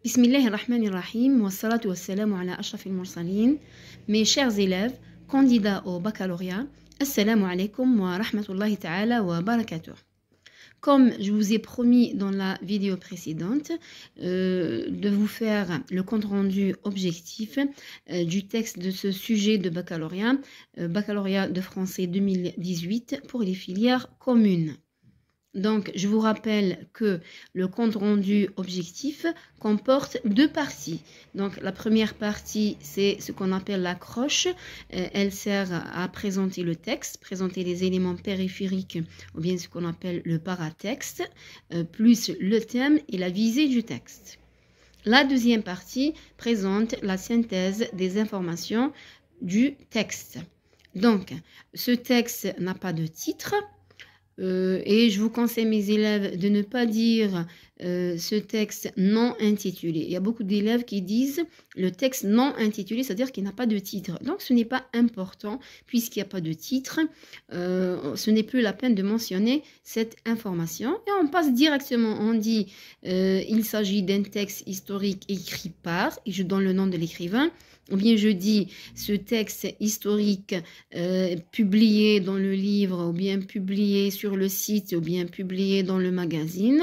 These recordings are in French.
Bismillahirrahmanirrahim, wa salatu wa salamu ala ashrafil mursalin. Mes chers élèves, candidats au baccalauréat, assalamu alaikum wa rahmatullahi ta'ala wa barakatuh. Comme je vous ai promis dans la vidéo précédente de vous faire le compte-rendu objectif du texte de ce sujet de baccalauréat, baccalauréat de français 2018 pour les filières communes. Donc, je vous rappelle que le compte-rendu objectif comporte deux parties. Donc, la première partie, c'est ce qu'on appelle l'accroche. Elle sert à présenter le texte, présenter les éléments périphériques, ou bien ce qu'on appelle le paratexte, plus le thème et la visée du texte. La deuxième partie présente la synthèse des informations du texte. Donc, ce texte n'a pas de titre. Et je vous conseille, mes élèves, de ne pas dire ce texte non intitulé. Il y a beaucoup d'élèves qui disent le texte non intitulé, c'est-à-dire qu'il n'a pas de titre. Donc, ce n'est pas important, puisqu'il n'y a pas de titre. Ce n'est plus la peine de mentionner cette information. Et on passe directement, on dit il s'agit d'un texte historique écrit par, et je donne le nom de l'écrivain. Ou bien je dis ce texte historique publié dans le livre, ou bien publié sur le site, ou bien publié dans le magazine.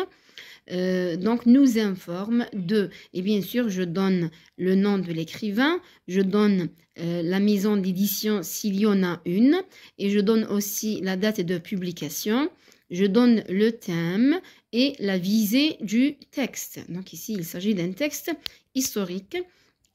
Donc nous informe de, et bien sûr je donne le nom de l'écrivain, je donne la maison d'édition s'il y en a une, et je donne aussi la date de publication, je donne le thème et la visée du texte. Donc ici il s'agit d'un texte historique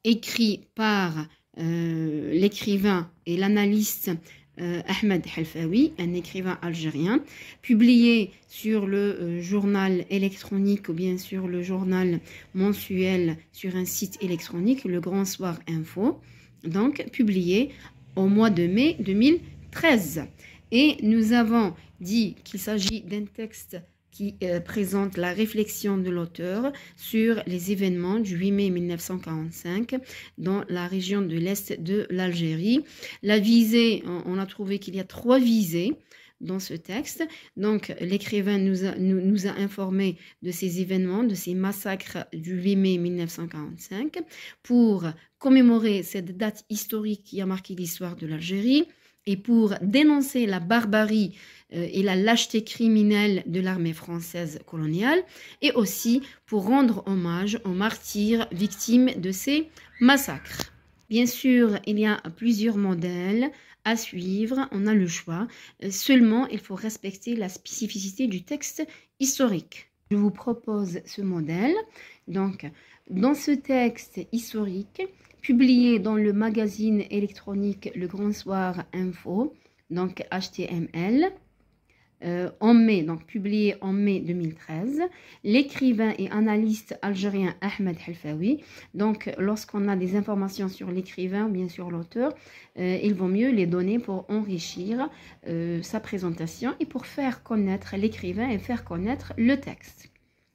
écrit par l'écrivain et l'analyste Ahmed Halfaoui, un écrivain algérien, publié sur le journal électronique ou bien sur le journal mensuel sur un site électronique, le Grand Soir Info, donc publié au mois de mai 2013. Et nous avons dit qu'il s'agit d'un texte qui présente la réflexion de l'auteur sur les événements du 8 mai 1945 dans la région de l'Est de l'Algérie. La visée, on a trouvé qu'il y a 3 visées dans ce texte. Donc, l'écrivain nous a informé de ces événements, de ces massacres du 8 mai 1945 pour commémorer cette date historique qui a marqué l'histoire de l'Algérie et pour dénoncer la barbarie et la lâcheté criminelle de l'armée française coloniale, et aussi pour rendre hommage aux martyrs victimes de ces massacres. Bien sûr, il y a plusieurs modèles à suivre, on a le choix. Seulement, il faut respecter la spécificité du texte historique. Je vous propose ce modèle. Donc, dans ce texte historique, publié dans le magazine électronique Le Grand Soir Info, donc HTML, en mai, donc publié en mai 2013, l'écrivain et analyste algérien Ahmed Halfaoui. Donc, lorsqu'on a des informations sur l'écrivain ou bien sur l'auteur, il vaut mieux les donner pour enrichir sa présentation et pour faire connaître l'écrivain et faire connaître le texte.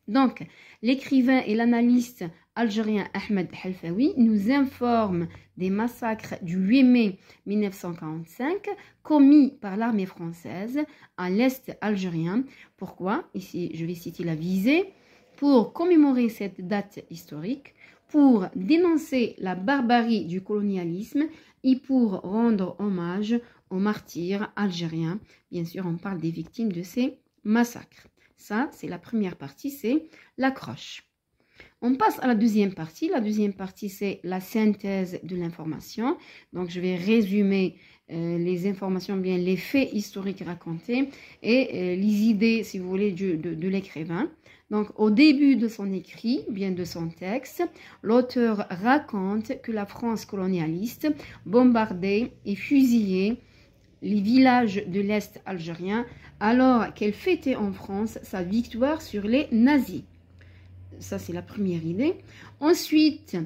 Donc, l'écrivain et l'analyste algérien Ahmed Halfaoui nous informe des massacres du 8 mai 1945 commis par l'armée française à l'Est algérien. Pourquoi? Ici, je vais citer la visée. Pour commémorer cette date historique, pour dénoncer la barbarie du colonialisme et pour rendre hommage aux martyrs algériens. Bien sûr, on parle des victimes de ces massacres. Ça, c'est la première partie, c'est l'accroche. On passe à la deuxième partie. La deuxième partie, c'est la synthèse de l'information. Donc, je vais résumer les informations, bien les faits historiques racontés et les idées, si vous voulez, de l'écrivain. Donc, au début de son écrit, bien de son texte, l'auteur raconte que la France colonialiste bombardait et fusillait les villages de l'Est algérien alors qu'elle fêtait en France sa victoire sur les nazis. Ça, c'est la première idée. Ensuite,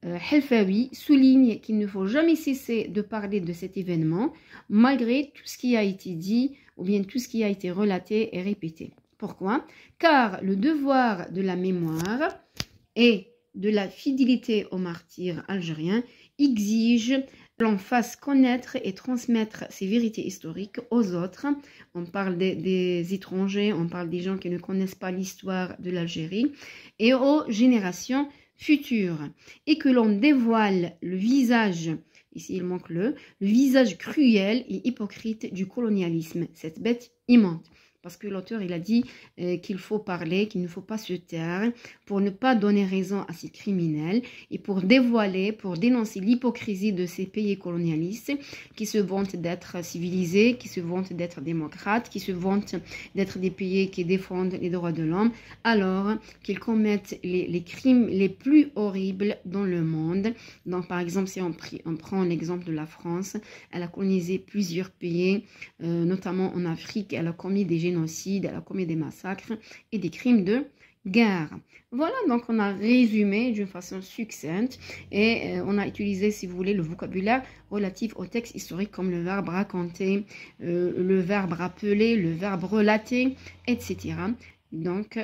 Halfaoui souligne qu'il ne faut jamais cesser de parler de cet événement, malgré tout ce qui a été dit, ou bien tout ce qui a été relaté et répété. Pourquoi? Car le devoir de la mémoire et de la fidélité aux martyrs algériens exige que l'on fasse connaître et transmettre ces vérités historiques aux autres. On parle des étrangers, on parle des gens qui ne connaissent pas l'histoire de l'Algérie et aux générations futur et que l'on dévoile le visage, ici il manque le visage cruel et hypocrite du colonialisme, cette bête immonde. Parce que l'auteur, il a dit qu'il faut parler, qu'il ne faut pas se taire pour ne pas donner raison à ces criminels et pour dévoiler, pour dénoncer l'hypocrisie de ces pays colonialistes qui se vantent d'être civilisés, qui se vantent d'être démocrates, qui se vantent d'être des pays qui défendent les droits de l'homme, alors qu'ils commettent les crimes les plus horribles dans le monde. Donc, par exemple, si on prend l'exemple de la France, elle a colonisé plusieurs pays, notamment en Afrique, elle a commis des génocides, elle a commis des massacres et des crimes de guerre. Voilà, donc on a résumé d'une façon succincte et on a utilisé, si vous voulez, le vocabulaire relatif au texte historique comme le verbe raconter, le verbe rappeler, le verbe relater, etc. Donc,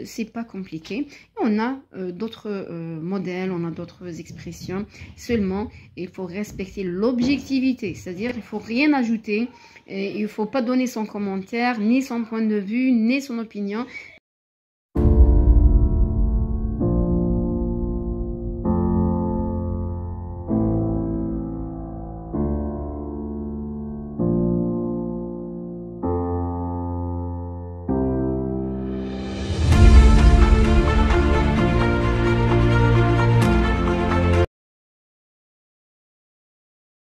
c'est pas compliqué. On a d'autres modèles, on a d'autres expressions. Seulement, il faut respecter l'objectivité. C'est-à-dire, il faut rien ajouter. Et il ne faut pas donner son commentaire, ni son point de vue, ni son opinion.